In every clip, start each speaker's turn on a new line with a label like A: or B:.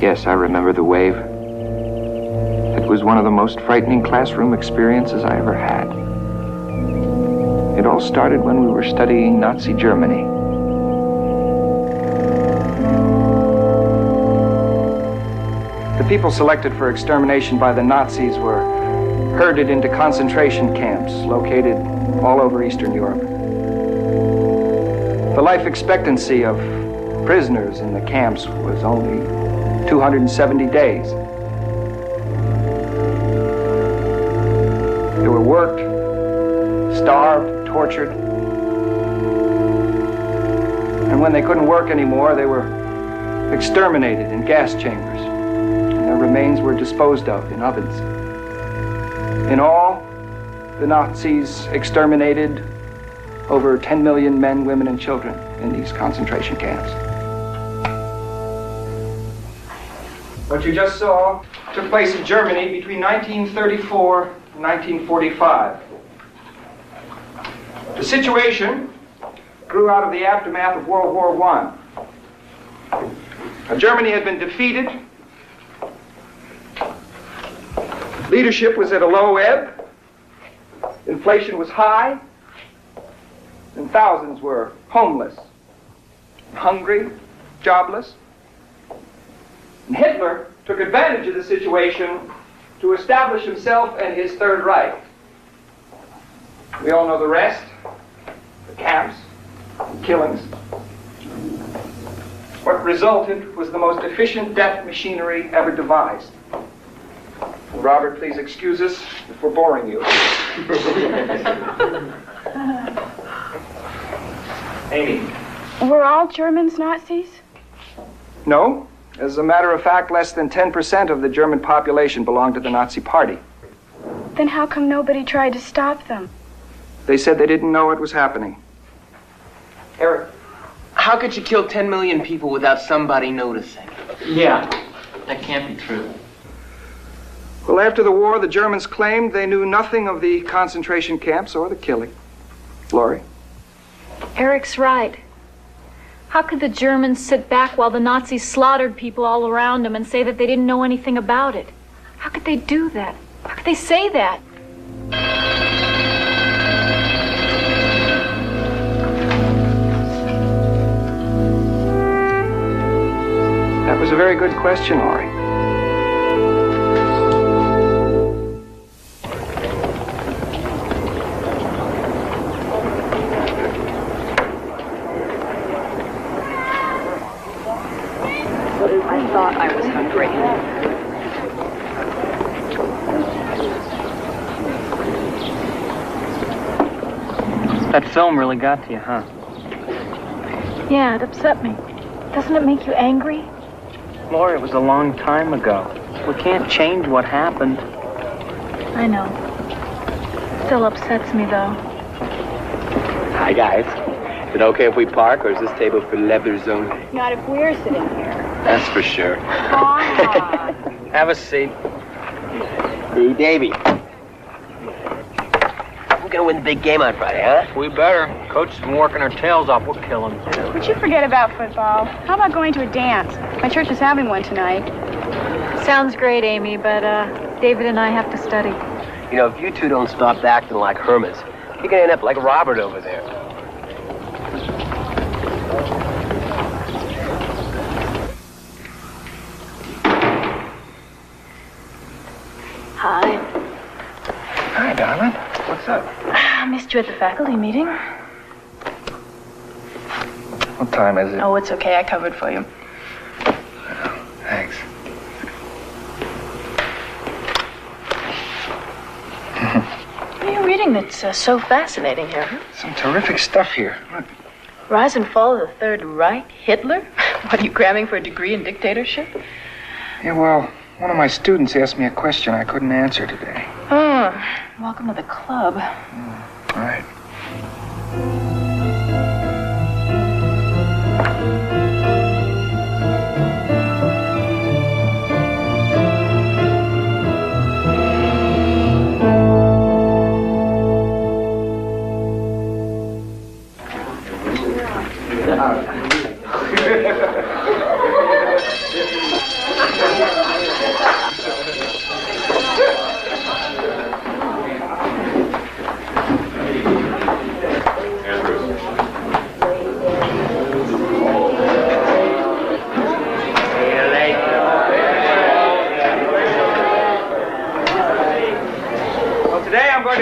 A: Yes, I remember the wave. It was one of the most frightening classroom experiences I ever had. It all started when we were studying Nazi Germany. The people selected for extermination by the Nazis were herded into concentration camps located all over Eastern Europe. The life expectancy of prisoners in the camps was only 270 days. They were worked, starved, tortured. And when they couldn't work anymore, they were exterminated in gas chambers. And their remains were disposed of in ovens. In all, the Nazis exterminated over 10 million men, women, and children in these concentration camps. What you just saw took place in Germany between 1934 and 1945. The situation grew out of the aftermath of World War I. Germany had been defeated. Leadership was at a low ebb. Inflation was high. And thousands were homeless, hungry, jobless. And Hitler took advantage of the situation to establish himself and his Third Reich. We all know the rest. The camps, the killings. What resulted was the most efficient death machinery ever devised. Robert, please excuse us if we're boring you. Amy.
B: Were all Germans Nazis?
A: No. As a matter of fact, less than 10% of the German population belonged to the Nazi Party.
B: Then how come nobody tried to stop them?
A: They said they didn't know what was happening.
C: Eric, how could you kill 10 million people without somebody noticing?
D: Yeah, that can't be true.
A: Well, after the war, the Germans claimed they knew nothing of the concentration camps or the killing. Laurie?
E: Eric's right. How could the Germans sit back while the Nazis slaughtered people all around them and say that they didn't know anything about it? How could they do that? How could they say that?
A: That was a very good question, Laurie.
E: I thought I was hungry.
D: That film really got to you, huh?
E: Yeah, it upset me. Doesn't it make you angry?
D: Laura, it was a long time ago. We can't change what happened.
E: I know. Still upsets me, though.
C: Hi, guys. Is it okay if we park, or is this table for leathers only?
B: Not if we're sitting here.
C: That's for sure.
D: Have a seat.
C: Hey, Davey. We're gonna win the big game on Friday, huh?
D: We better. Coach has been working our tails off. We'll kill him.
B: Would you forget about football? How about going to a dance? My church is having one tonight.
E: Sounds great, Amy, but David and I have to study.
C: You know, if you two don't stop acting like hermits, you're gonna end up like Robert over there.
E: Hi.
A: Hi, darling. What's up?
E: I missed you at the faculty meeting.
A: What time is it?
B: Oh, it's okay. I covered for you.
A: Thanks.
E: What are you reading that's so fascinating here?
A: Some terrific stuff here. Look.
E: Rise and Fall of the Third Reich? Hitler? What, are you cramming for a degree in dictatorship?
A: Yeah, well, one of my students asked me a question I couldn't answer today.
E: Oh, welcome to the club.
A: All right.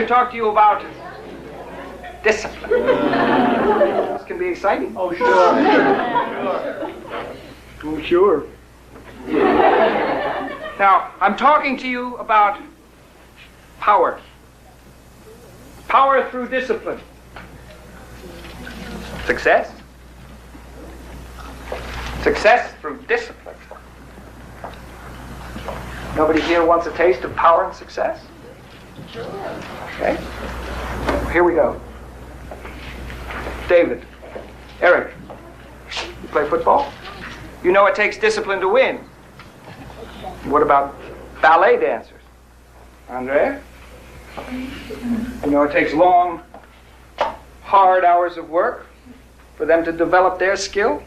A: to talk to you about discipline. This can be exciting.
D: Oh, sure. Oh, sure.
A: Now, I'm talking to you about power. Power through discipline. Success. Success through discipline. Nobody here wants a taste of power and success? Okay. Here we go. David, Eric, you play football? You know it takes discipline to win. What about ballet dancers? Andrea? You know it takes long, hard hours of work for them to develop their skill.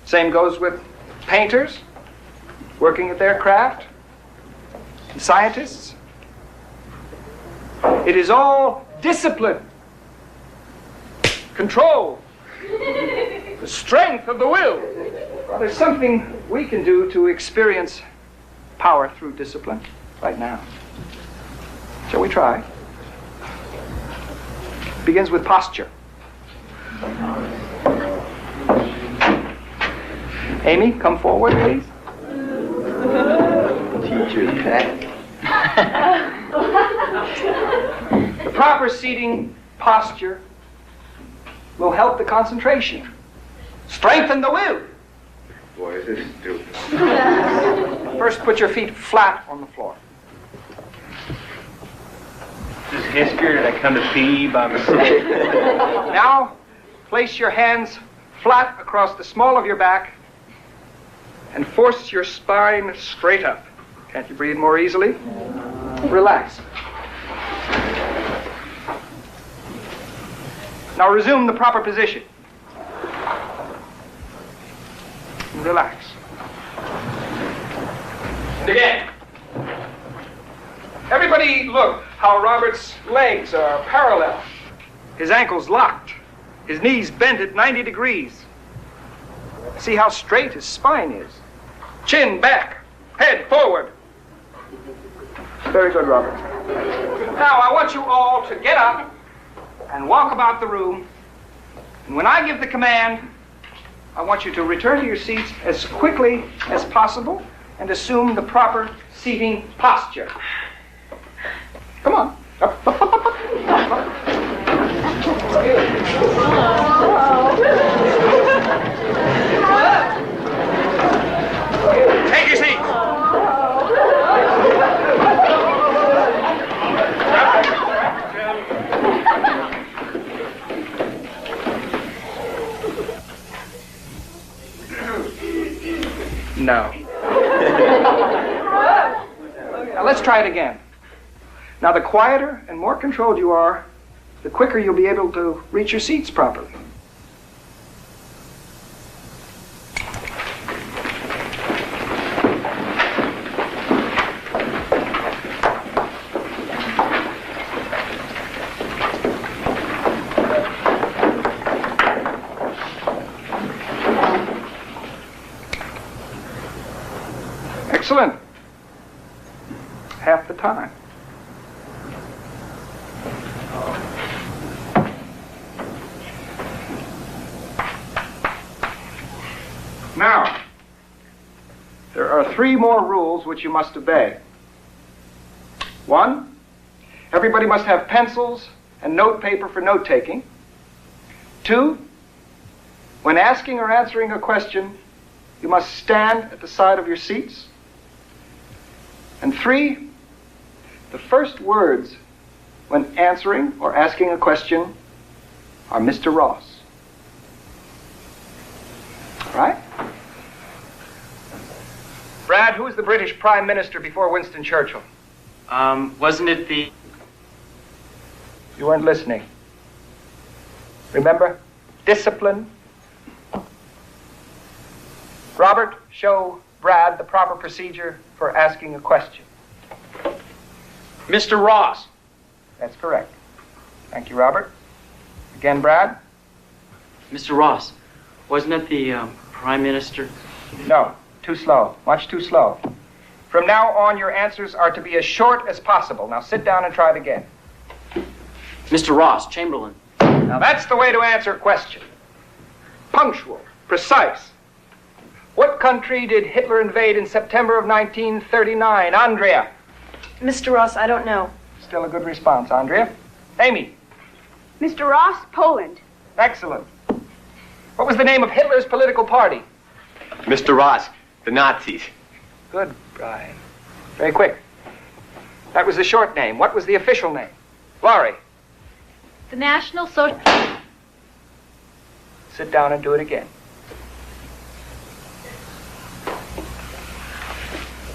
A: Same goes with painters working at their craft, and scientists. It is all discipline, control, the strength of the will. Well, there's something we can do to experience power through discipline right now. Shall we try? Begins with posture. Amy, come forward, please.
C: Teacher's pet.
A: The proper seating posture will help the concentration, strengthen the will.
F: Boy, is this stupid.
A: First, put your feet flat on the floor.
D: This is history, did I come to pee by mistake?
A: Now, place your hands flat across the small of your back and force your spine straight up. Can't you breathe more easily? Relax. Now resume the proper position. Relax. And again. Everybody look how Robert's legs are parallel. His ankles locked. His knees bent at 90 degrees. See how straight his spine is. Chin back, head forward. Very good, Robert. Now I want you all to get up and walk about the room. And when I give the command, I want you to return to your seats as quickly as possible and assume the proper seating posture. Come on. Up, up, up, up, up. Take your seats. No. Now let's try it again. Now the quieter and more controlled you are, the quicker you'll be able to reach your seats properly. Excellent. Half the time. Now, there are 3 more rules which you must obey. 1, everybody must have pencils and note paper for note-taking. 2, when asking or answering a question, you must stand at the side of your seats. And 3, the first words when answering or asking a question are Mr. Ross. Right? Brad, who was the British Prime Minister before Winston Churchill?
D: Wasn't it the...
A: You weren't listening. Remember? Discipline. Robert, show Brad the proper procedure for asking a question.
D: Mr. Ross.
A: That's correct. Thank you, Robert. Again, Brad?
G: Mr. Ross, wasn't it the Prime Minister?
A: No, too slow. Much too slow. From now on, your answers are to be as short as possible. Now sit down and try it again.
G: Mr. Ross, Chamberlain.
A: Now that's the way to answer a question. Punctual, precise. What country did Hitler invade in September of 1939? Andrea.
B: Mr. Ross, I don't know.
A: Still a good response, Andrea. Amy.
B: Mr. Ross, Poland.
A: Excellent. What was the name of Hitler's political party?
C: Mr. Ross, the Nazis.
A: Good, Brian. Very quick. That was the short name. What was the official name? Laurie.
E: The National Social...
A: Sit down and do it again.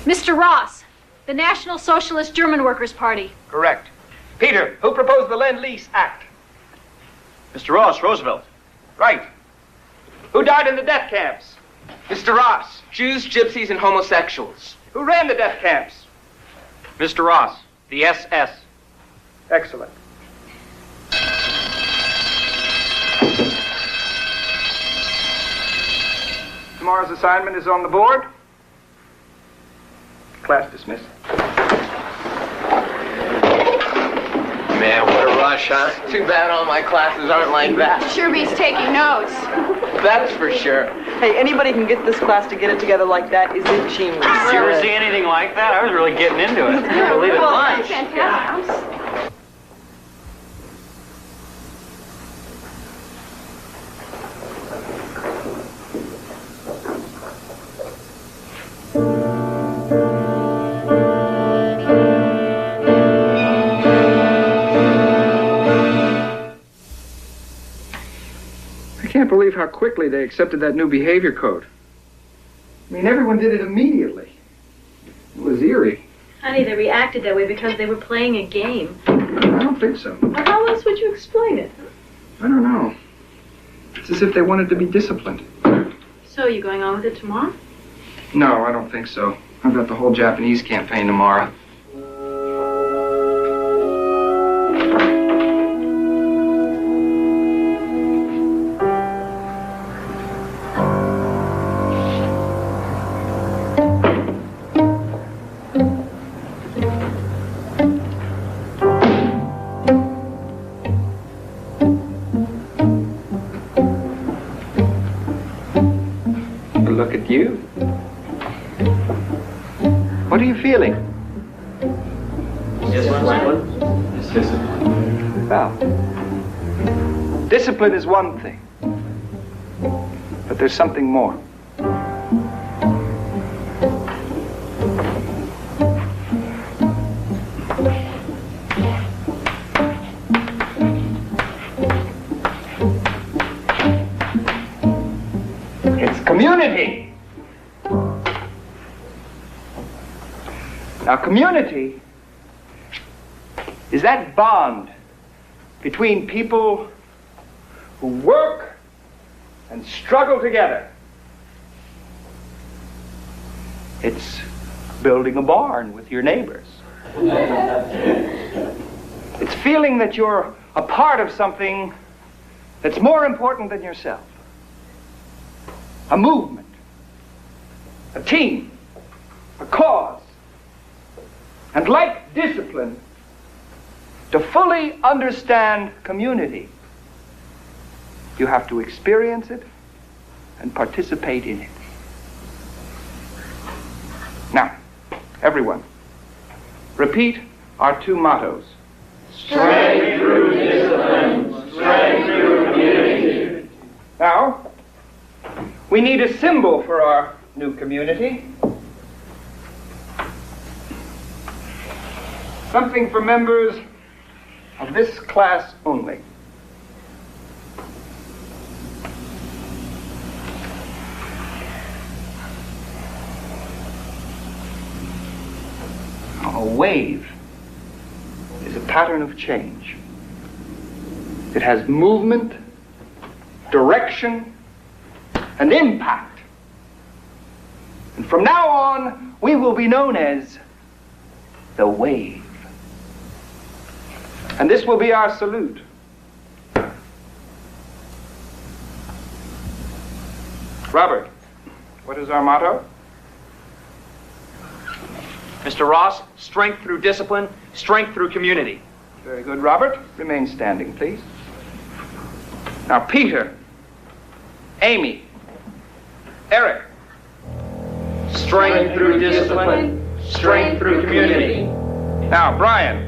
E: Mr. Ross, the National Socialist German Workers' Party.
A: Correct. Peter, who proposed the Lend-Lease Act?
G: Mr. Ross, Roosevelt.
A: Right. Who died in the death camps?
C: Mr. Ross, Jews, gypsies, and homosexuals.
A: Who ran the death camps?
G: Mr. Ross, the SS.
A: Excellent. Tomorrow's assignment is on the board. Class dismissed.
C: Man, what a rush, huh? Too bad all my classes aren't like that.
B: Sure beats taking notes.
C: That's for sure.
H: Hey, anybody can get this class to get it together like that is a genius.
G: Did you ever see anything like that? I was really getting into it. I believe it.
B: Well, fantastic.
A: I can't believe how quickly they accepted that new behavior code. I mean, everyone did it immediately. It was eerie.
E: Honey, they reacted that way because they were playing a game.
A: I don't think so.
E: Well, how else would you explain it?
A: I don't know. It's as if they wanted to be disciplined.
E: So, you going on with it tomorrow?
A: No, I don't think so. I've got the whole Japanese campaign tomorrow. Look at you. What are you feeling? Well, discipline is one thing, but there's something more. It's community. Now, community is that bond between people who work and struggle together. It's building a barn with your neighbors. It's feeling that you're a part of something that's more important than yourself. A movement, a team, a cause. And like discipline, to fully understand community, you have to experience it and participate in it. Now, everyone, repeat our two mottos.
I: Strength through discipline, strength through community.
A: Now, we need a symbol for our new community. Something for members of this class only. A wave is a pattern of change. It has movement, direction, and impact. And from now on, we will be known as the wave. And this will be our salute. Robert, what is our motto?
G: Mr. Ross, strength through discipline, strength through community.
A: Very good, Robert. Remain standing, please. Now, Peter, Amy, Eric.
I: Strength through discipline, strength through community.
A: Now, Brian,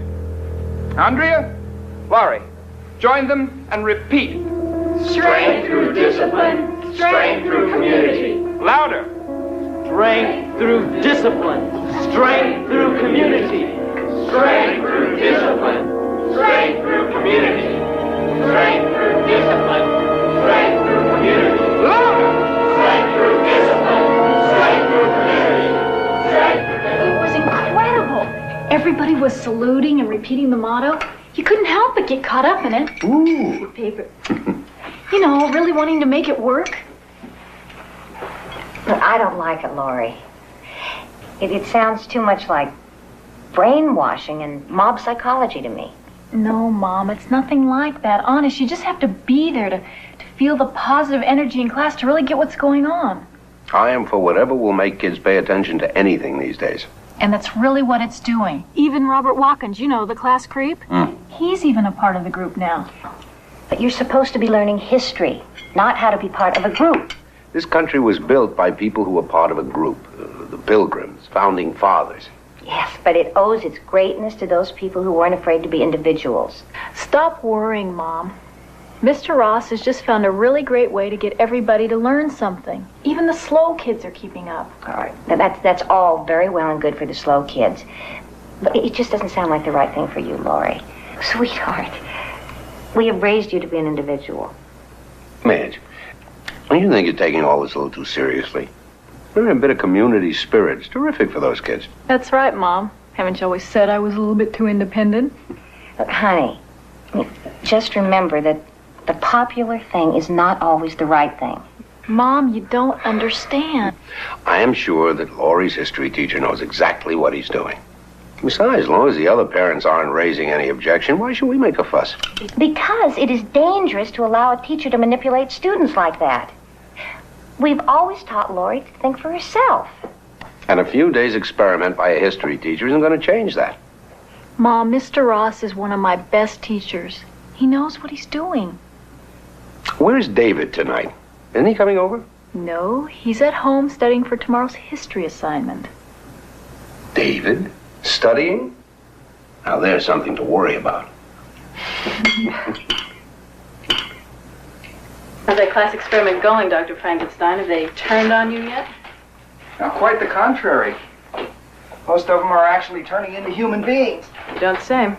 A: Andrea, Laurie. Join them and repeat.
I: Strength through discipline, strength through community.
A: Louder.
G: Strength through discipline, strength through community.
I: Strength through discipline, strength through community. Strength through discipline, strength through community.
A: Louder.
I: Strength through discipline, strength through community. Strength through discipline.
E: It was incredible. Everybody was saluting and repeating the motto. You couldn't help but get caught up in it.
F: Ooh.
E: Paper. You know, really wanting to make it work.
J: But I don't like it, Laurie. It sounds too much like brainwashing and mob psychology to me.
E: No, Mom, it's nothing like that. Honest, you just have to be there to feel the positive energy in class to really get what's going on.
K: I am for whatever will make kids pay attention to anything these days.
E: And that's really what it's doing. Even Robert Watkins, you know, the class creep, he's even a part of the group now.
J: But you're supposed to be learning history, not how to be part of a group.
K: This country was built by people who were part of a group, the Pilgrims, founding fathers.
J: Yes, but it owes its greatness to those people who weren't afraid to be individuals.
E: Stop worrying, Mom. Mr. Ross has just found a really great way to get everybody to learn something. Even the slow kids are keeping up.
J: All right, that's all very well and good for the slow kids. But it just doesn't sound like the right thing for you, Laurie. Sweetheart, we have raised you to be an individual.
K: Madge, don't you think you're taking all this a little too seriously? There's a bit of community spirit. It's terrific for those kids.
E: That's right, Mom. Haven't you always said I was a little bit too independent?
J: Look, honey, just remember that the popular thing is not always the right thing.
E: Mom, you don't understand.
K: I am sure that Laurie's history teacher knows exactly what he's doing. Besides, as long as the other parents aren't raising any objection, why should we make a fuss?
J: Because it is dangerous to allow a teacher to manipulate students like that. We've always taught Laurie to think for herself.
K: And a few days' experiment by a history teacher isn't going to change that.
E: Mom, Mr. Ross is one of my best teachers. He knows what he's doing.
K: Where's David tonight? Isn't he coming over?
E: No, he's at home studying for tomorrow's history assignment.
K: David? Studying? Now there's something to worry about.
B: How's that class experiment going, Dr. Frankenstein? Have they turned on you yet?
A: Now, quite the contrary. Most of them are actually turning into human beings.
B: You don't say.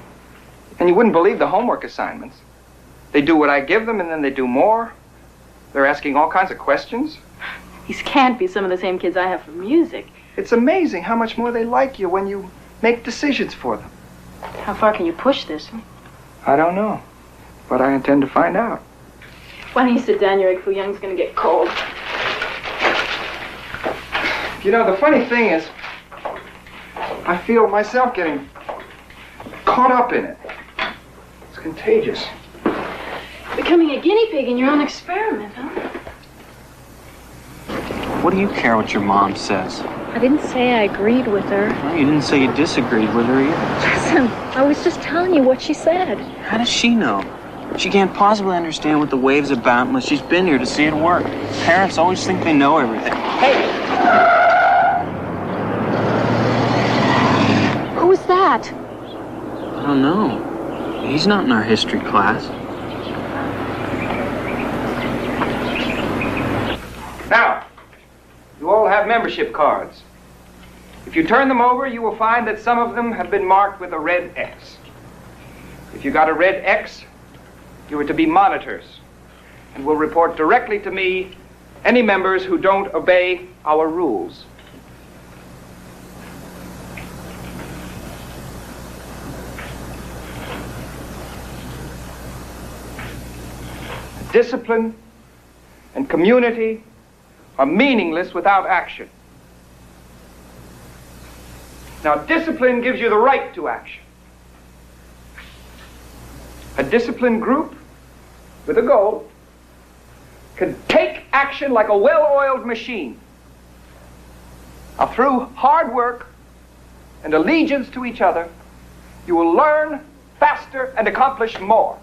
A: And you wouldn't believe the homework assignments. They do what I give them, and then they do more. They're asking all kinds of questions.
B: These can't be some of the same kids I have for music.
A: It's amazing how much more they like you when you make decisions for them.
B: How far can you push this?
A: I don't know, but I intend to find out.
B: Why don't you sit down? Your egg foo young's gonna get cold.
A: You know, the funny thing is, I feel myself getting caught up in it. It's contagious.
B: Becoming a guinea pig in your own experiment, huh?
G: What do you care what your mom says?
E: I didn't say I agreed with her.
G: Well, you didn't say you disagreed with her either.
E: Listen, I was just telling you what she said.
G: How does she know? She can't possibly understand what the wave's about unless she's been here to see it work. Parents always think they know everything.
E: Hey! Who was that?
G: I don't know. He's not in our history class.
A: Now, you all have membership cards. If you turn them over, you will find that some of them have been marked with a red X. If you got a red X, you are to be monitors and will report directly to me any members who don't obey our rules. Discipline and community are meaningless without action. Now, discipline gives you the right to action. A disciplined group with a goal can take action like a well-oiled machine. Now, through hard work and allegiance to each other, you will learn faster, and accomplish more.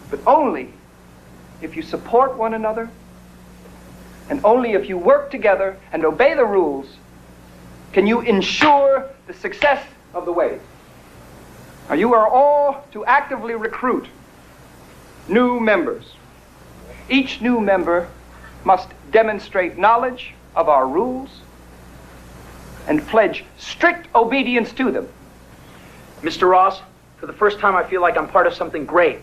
A: But only if you support one another, and only if you work together and obey the rules, can you ensure the success of the wave. Now, you are all to actively recruit new members. Each new member must demonstrate knowledge of our rules and pledge strict obedience to them.
L: Mr. Ross, for the first time I feel like I'm part of something great.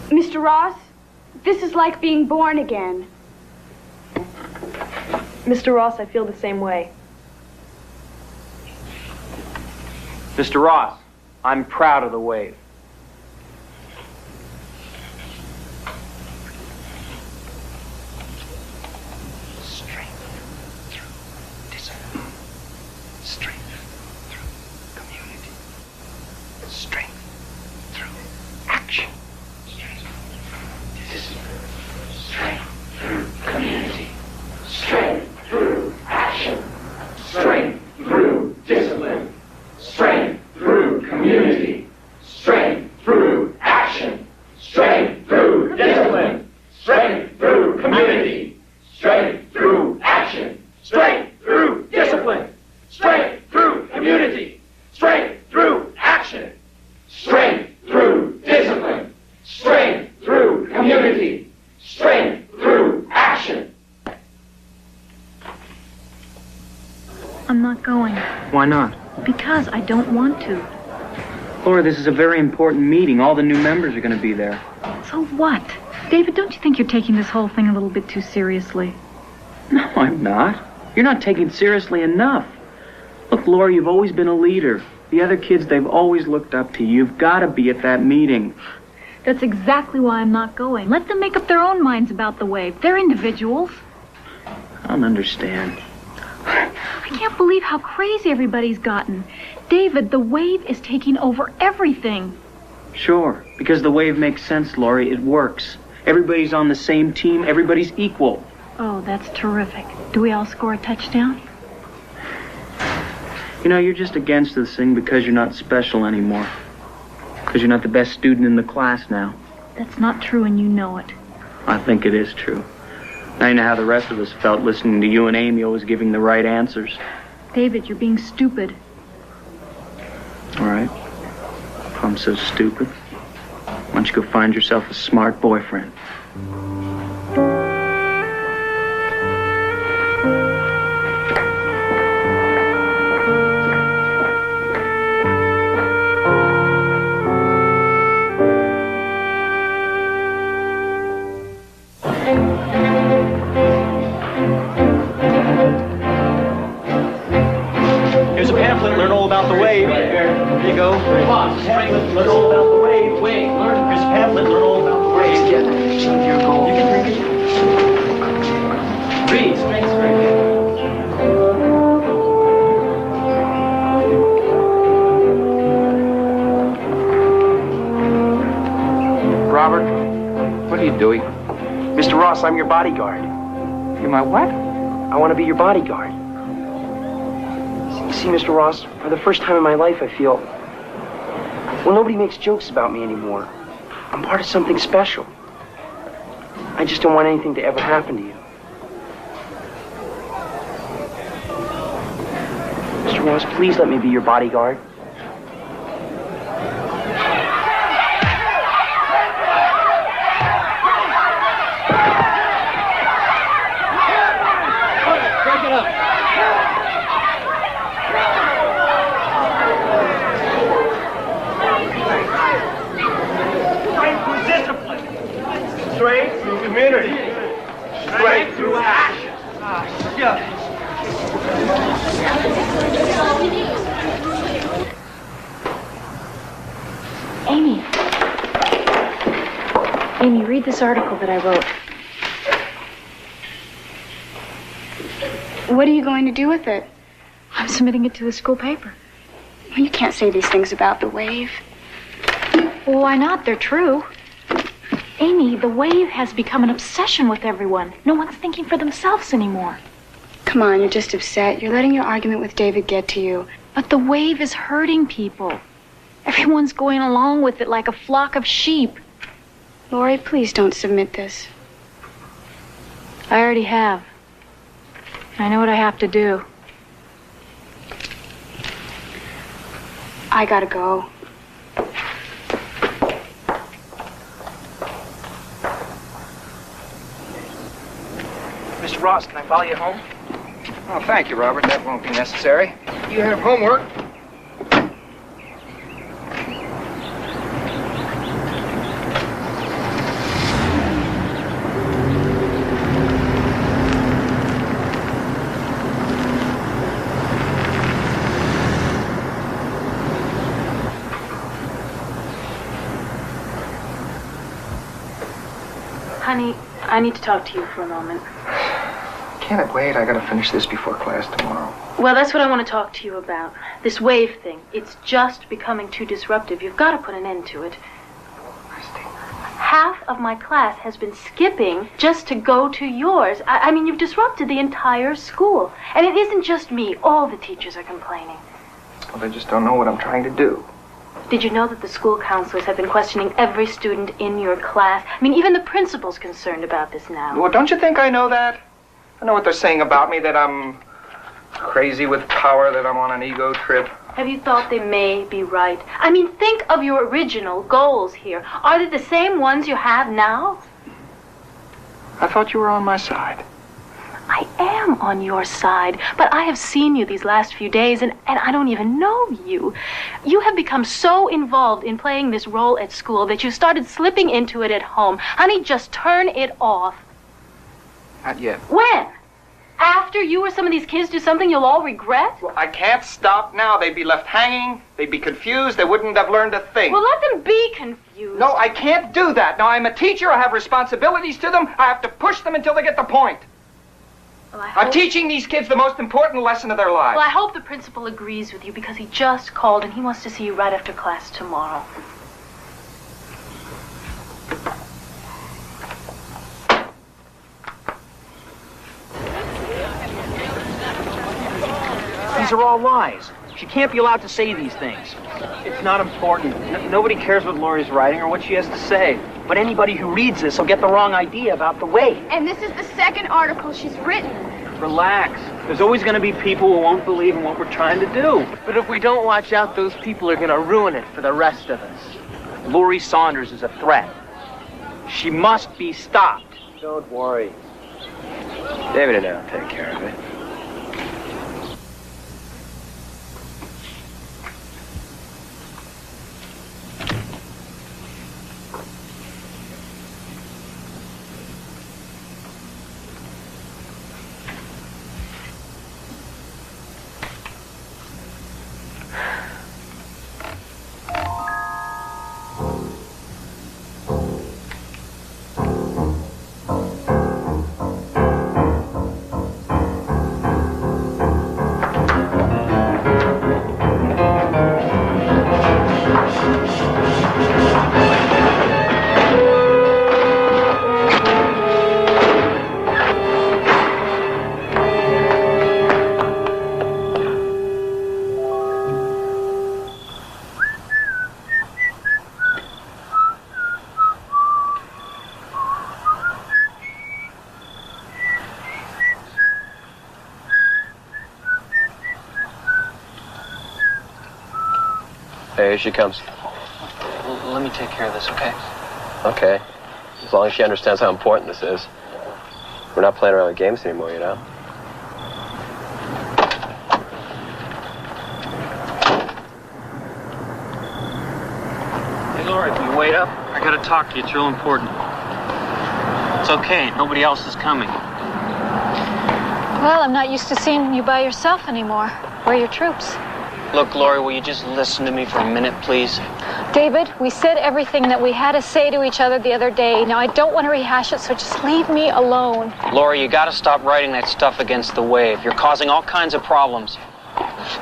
B: Mr. Ross, this is like being born again.
H: Mr. Ross, I feel the same way.
D: Mr. Ross, I'm proud of the wave.
A: Strength through discipline. Strength through community. Strength through action. Strength through community.
I: Strength through action. Strength through discipline. Strength through community. Strength through action. Strength through discipline. Strength through community. Strength through action. Strength through discipline. Strength through community. Strength through action. Strength through discipline. Strength through community. Strength through action.
E: I'm not going.
D: Why not?
E: Because I don't want to.
D: Laura, this is a very important meeting. All the new members are going to be there.
E: So what? David, don't you think you're taking this whole thing a little bit too seriously?
D: No, I'm not. You're not taking it seriously enough. Look, Laura, you've always been a leader. The other kids, they've always looked up to you. You've got to be at that meeting.
E: That's exactly why I'm not going. Let them make up their own minds about the wave. They're individuals.
D: I don't understand.
E: I can't believe how crazy everybody's gotten. David, the wave is taking over everything.
D: Sure, because the wave makes sense, Laurie. It works. Everybody's on the same team. Everybody's equal.
E: Oh, that's terrific. Do we all score a touchdown?
D: You know, you're just against this thing because you're not special anymore. Because you're not the best student in the class now.
E: That's not true, and you know it.
D: I think it is true. Now you know how the rest of us felt listening to you and Amy always giving the right answers.
E: David, you're being stupid.
D: All right. If I'm so stupid, why don't you go find yourself a smart boyfriend?
L: Here's a pamphlet, learn all about the wave. There you go. Pamphlet, learn all about the wave. Wait, learn. Here's a pamphlet, learn all about the wave. Achieve your goal. You can read it. Read, strength,
A: Robert, what are you doing?
L: Mr. Ross, I'm your bodyguard.
A: You're my what?
L: I want to be your bodyguard. See, Mr. Ross, for the first time in my life, I feel... well, nobody makes jokes about me anymore. I'm part of something special. I just don't want anything to ever happen to you. Mr. Ross, please let me be your bodyguard.
I: Break it up.
L: Strength through community. Strength through action.
E: Amy, read this article that I wrote.
B: What are you going to do with it?
E: I'm submitting it to the school paper.
B: Well, you can't say these things about the wave.
E: Well, why not? They're true. Amy, the wave has become an obsession with everyone. No one's thinking for themselves anymore.
B: Come on, you're just upset. You're letting your argument with David get to you.
E: But the wave is hurting people. Everyone's going along with it like a flock of sheep.
B: Lori, please don't submit this.
E: I already have. I know what I have to do.
B: I gotta go.
L: Mr. Ross, can I follow you home?
A: Oh, thank you, Robert. That won't be necessary. You have homework.
B: Honey, I need to talk to you for a moment.
A: Can't it wait? I gotta finish this before class tomorrow.
B: Well, that's what I want to talk to you about. This wave thing. It's just becoming too disruptive. You've got to put an end to it. Half of my class has been skipping just to go to yours. I mean, you've disrupted the entire school. And it isn't just me. All the teachers are complaining.
A: Well, they just don't know what I'm trying to do.
B: Did you know that the school counselors have been questioning every student in your class? I mean, even the principal's concerned about this now.
A: Well, don't you think I know that? I know what they're saying about me, that I'm crazy with power, that I'm on an ego trip.
B: Have you thought they may be right? I mean, think of your original goals here. Are they the same ones you have now?
A: I thought you were on my side.
B: I am on your side, but I have seen you these last few days, and I don't even know you. You have become so involved in playing this role at school that you started slipping into it at home. Honey, just turn it off.
A: Not yet.
B: When? After you or some of these kids do something you'll all regret?
A: Well, I can't stop now. They'd be left hanging. They'd be confused. They wouldn't have learned a thing.
B: Well, let them be confused.
A: No, I can't do that. Now, I'm a teacher. I have responsibilities to them. I have to push them until they get the point.
B: Well,
A: I'm teaching these kids the most important lesson of their lives.
B: Well, I hope the principal agrees with you because he just called and he wants to see you right after class tomorrow.
G: These are all lies. She can't be allowed to say these things. It's not important. Nobody cares what Lori's writing or what she has to say. But anybody who reads this will get the wrong idea about the wave.
B: And this is the second article she's written.
G: Relax. There's always going to be people who won't believe in what we're trying to do.
C: But if we don't watch out, those people are going to ruin it for the rest of us.
G: Lori Saunders is a threat. She must be stopped.
L: Don't worry. David and I'll take care of it.
M: Hey, here she comes.
G: Let me take care of this, okay?
M: Okay. As long as she understands how important this is. We're not playing around with games anymore, you know?
G: Hey, Lori, can you wait up? I gotta talk to you. It's real important. It's okay. Nobody else is coming.
E: Well, I'm not used to seeing you by yourself anymore. Where are your troops?
G: Look, Lori, will you just listen to me for a minute, please?
E: David, we said everything that we had to say to each other the other day. Now, I don't want to rehash it, so just leave me alone.
G: Lori, you gotta stop writing that stuff against the wave. You're causing all kinds of problems.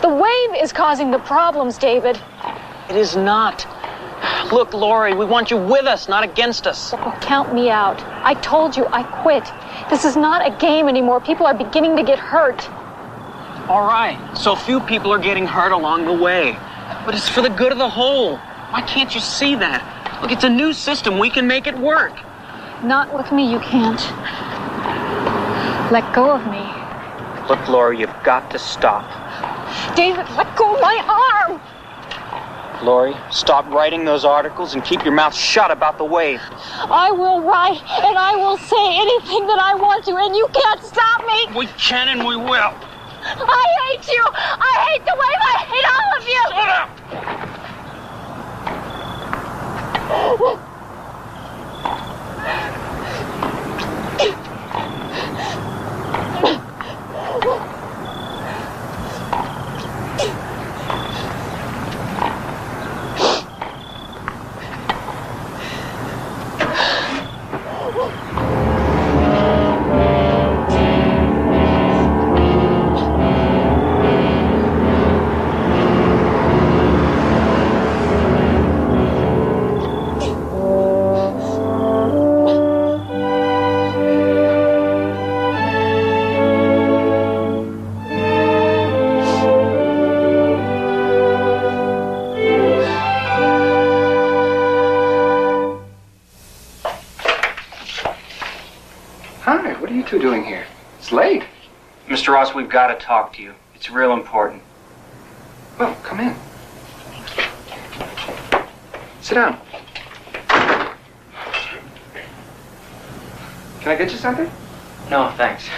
E: The wave is causing the problems, David.
G: It is not. Look, Lori, we want you with us, not against us.
E: Well, count me out. I told you I quit. This is not a game anymore. People are beginning to get hurt.
G: All right, so few people are getting hurt along the way. But it's for the good of the whole. Why can't you see that? Look, it's a new system. We can make it work.
E: Not with me, you can't. Let go of me.
G: Look, Laura, you've got to stop.
E: David, let go of my arm!
G: Lori, stop writing those articles and keep your mouth shut about the wave.
E: I will write, and I will say anything that I want to, and you can't stop me!
G: We can and we will.
E: I hate you! I hate the wave! I hate all of you!
G: Shut up!
A: you two doing here? It's late.
G: Mr. Ross, we've got to talk to you. It's real important.
A: Well, come in. Sit down. Can I get you something?
G: No, thanks.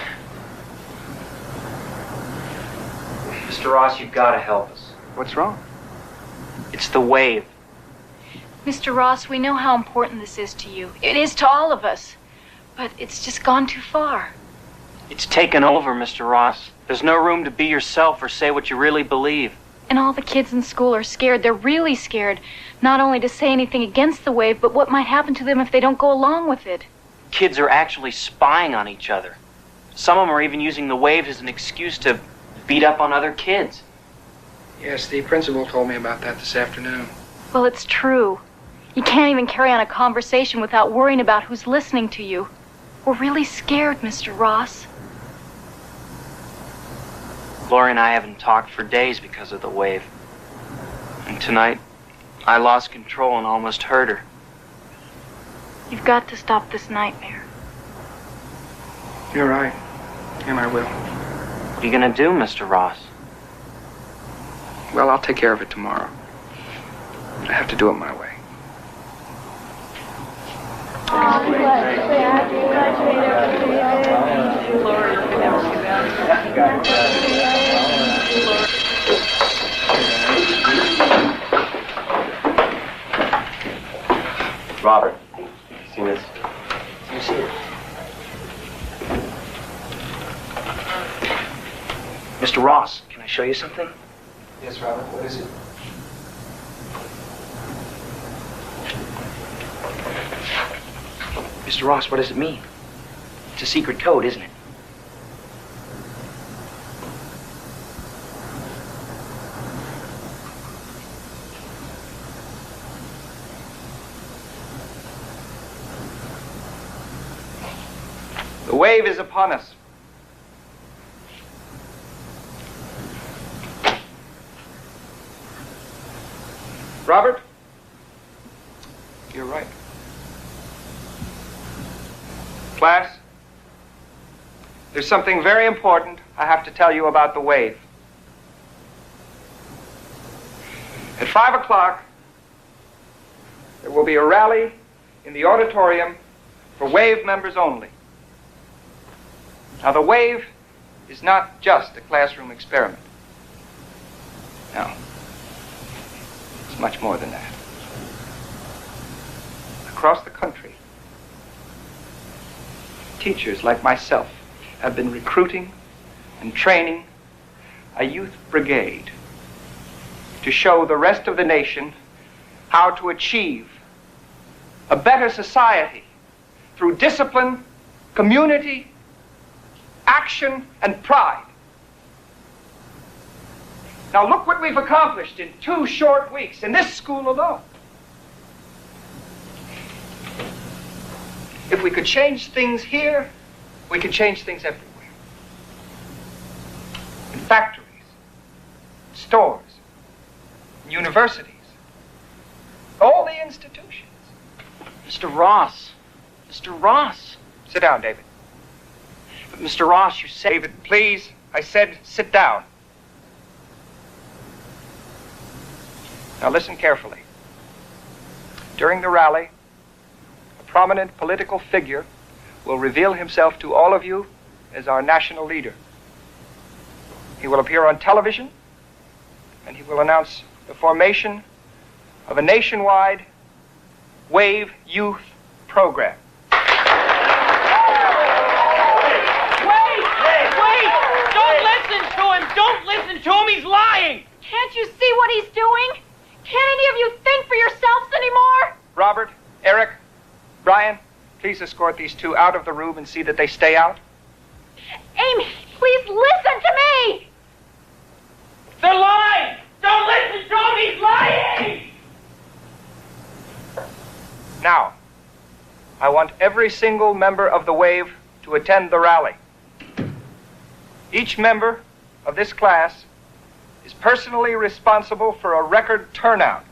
G: Mr. Ross, you've got to help us.
A: What's wrong?
G: It's the wave.
E: Mr. Ross, we know how important this is to you. It is to all of us. But it's just gone too far.
G: It's taken over, Mr. Ross. There's no room to be yourself or say what you really believe.
E: And all the kids in school are scared. They're really scared. Not only to say anything against the wave, but what might happen to them if they don't go along with it.
G: Kids are actually spying on each other. Some of them are even using the wave as an excuse to beat up on other kids.
A: Yes, the principal told me about that this afternoon.
E: Well, it's true. You can't even carry on a conversation without worrying about who's listening to you. We're really scared, Mr. Ross.
G: Lori and I haven't talked for days because of the wave. And tonight, I lost control and almost hurt her.
E: You've got to stop this nightmare.
A: You're right. And I will.
G: What are you going to do, Mr. Ross?
A: Well, I'll take care of it tomorrow. I have to do it my way.
M: Robert, you seen this?
L: You see it? Mr. Ross, can I show you something?
A: Yes, Robert. What is it?
L: Mr. Ross, what does it mean? It's a secret code, isn't it?
A: The wave is upon us. Robert, you're right. Class, there's something very important I have to tell you about the wave. At 5 o'clock, there will be a rally in the auditorium for wave members only. Now, the wave is not just a classroom experiment. No. It's much more than that. Across the country, teachers like myself have been recruiting and training a youth brigade to show the rest of the nation how to achieve a better society through discipline, community, action, and pride. Now look what we've accomplished in 2 short weeks in this school alone. If we could change things here, we could change things everywhere. In factories, stores, universities, all the institutions.
G: Mr. Ross. Mr. Ross.
A: Sit down, David.
G: But Mr. Ross, you said...
A: David, please, I said sit down. Now listen carefully. During the rally, a prominent political figure will reveal himself to all of you as our national leader. He will appear on television, and he will announce the formation of a nationwide Wave Youth program.
G: Wait! Don't listen to him! Don't listen to him! He's lying!
E: Can't you see what he's doing? Can't any of you think for yourselves anymore?
A: Robert, Eric, Brian, please escort these two out of the room and see that they stay out.
E: Amy, please listen to me!
G: They're lying! Don't listen to him! He's lying!
A: Now, I want every single member of the Wave to attend the rally. Each member of this class is personally responsible for a record turnout.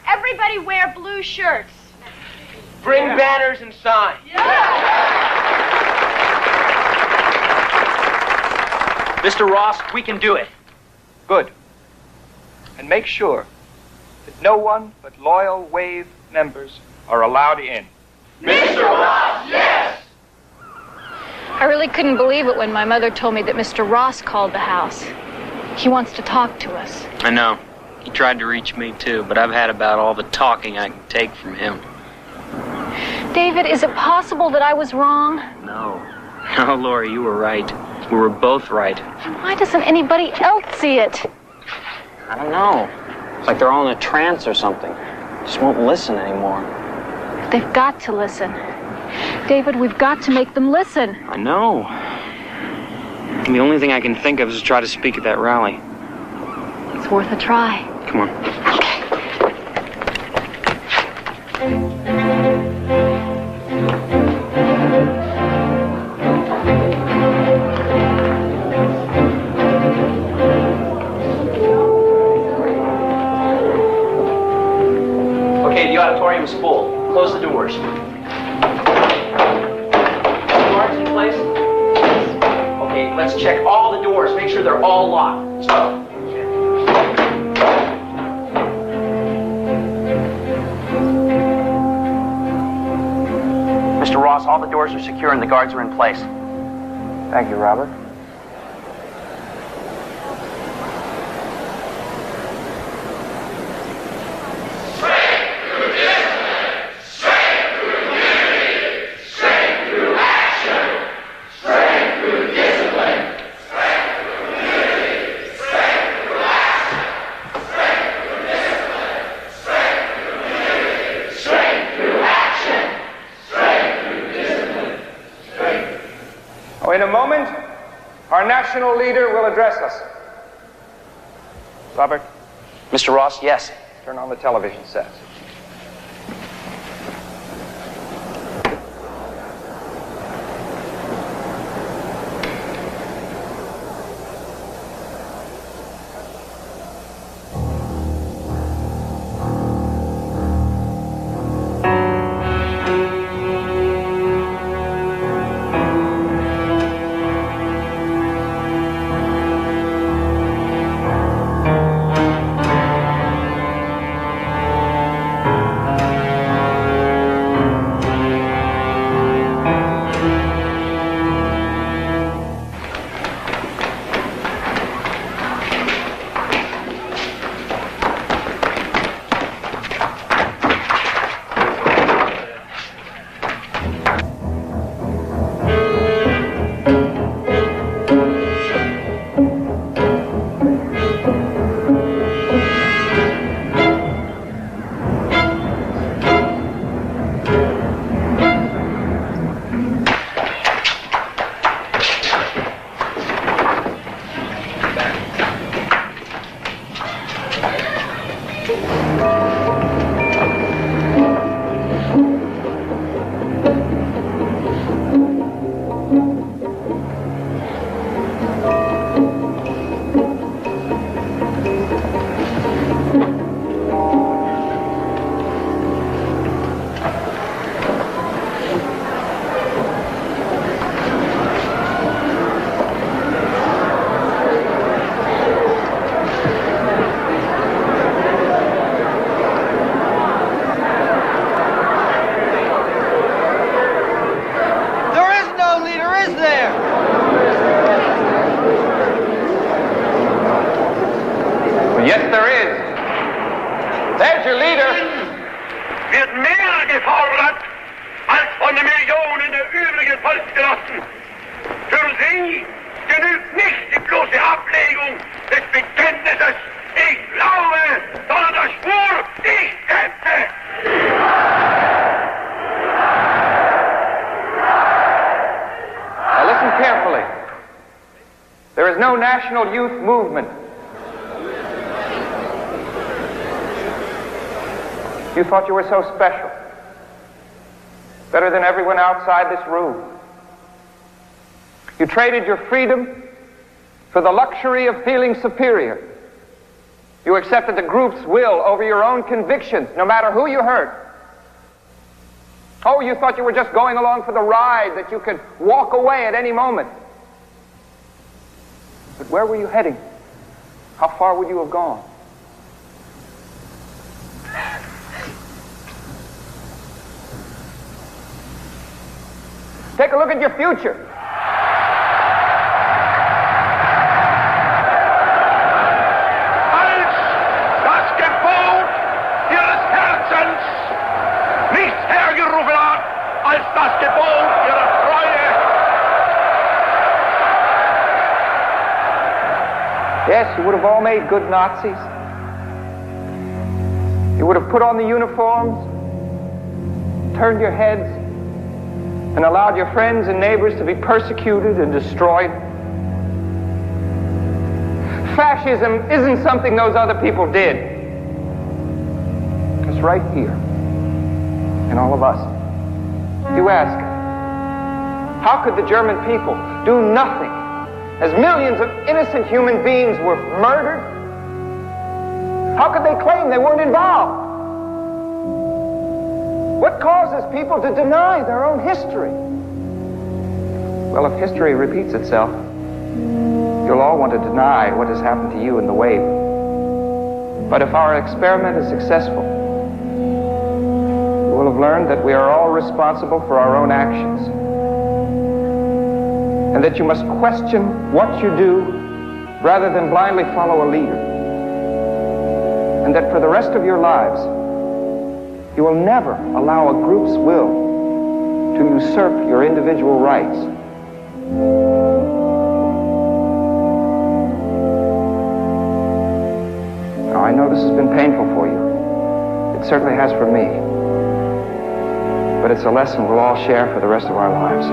E: Everybody wear blue shirts.
C: Bring banners and signs.
G: Mr. Ross, we can do it.
A: Good. And make sure that no one but loyal Wave members are allowed in.
I: Mr. Ross, yes!
E: I really couldn't believe it when my mother told me that Mr. Ross called the house. He wants to talk to us.
D: I know. He tried to reach me too, but I've had about all the talking I can take from him.
E: David, is it possible that I was wrong?
D: No. No, Lori, you were right. We were both right.
E: Why doesn't anybody else see it?
G: I don't know. It's like they're all in a trance or something. Just won't listen anymore.
E: They've got to listen. David, we've got to make them listen.
D: I know. And the only thing I can think of is to try to speak at that rally.
E: It's worth a try.
D: Come on.
G: Okay, the auditorium is full. Close the doors. Guards in place? Okay, let's check all the doors. Make sure they're all locked. Let's go. Mr. Ross, all the doors are secure and the guards are in place.
A: Thank you, Robert. In a moment, our national leader will address us. Robert?
G: Mr. Ross, yes.
A: Turn on the television set.
I: meine Volksgenossen, für Sie genügt nicht die bloße Ablegung des Bekenntnisses, ich glaube, sondern der Schwur, ich setze.
A: Now listen carefully. There is no national youth movement. You thought you were so special. Better than everyone outside this room. You traded your freedom for the luxury of feeling superior. You accepted the group's will over your own convictions, no matter who you hurt. Oh, you thought you were just going along for the ride, that you could walk away at any moment. But where were you heading? How far would you have gone? Take a look at your future.
I: Als das Gebot ihres Herzens nichts hergerufen hat, als das Gebot ihrer Treue.
A: Yes, you would have all made good Nazis. You would have put on the uniforms, turned your heads, and allowed your friends and neighbors to be persecuted and destroyed. Fascism isn't something those other people did. It's right here, in all of us. You ask, how could the German people do nothing as millions of innocent human beings were murdered? How could they claim they weren't involved? What causes people to deny their own history? Well, if history repeats itself, you'll all want to deny what has happened to you in the wave. But if our experiment is successful, you will have learned that we are all responsible for our own actions, and that you must question what you do rather than blindly follow a leader, and that for the rest of your lives, you will never allow a group's will to usurp your individual rights. Now, I know this has been painful for you. It certainly has for me. But it's a lesson we'll all share for the rest of our lives.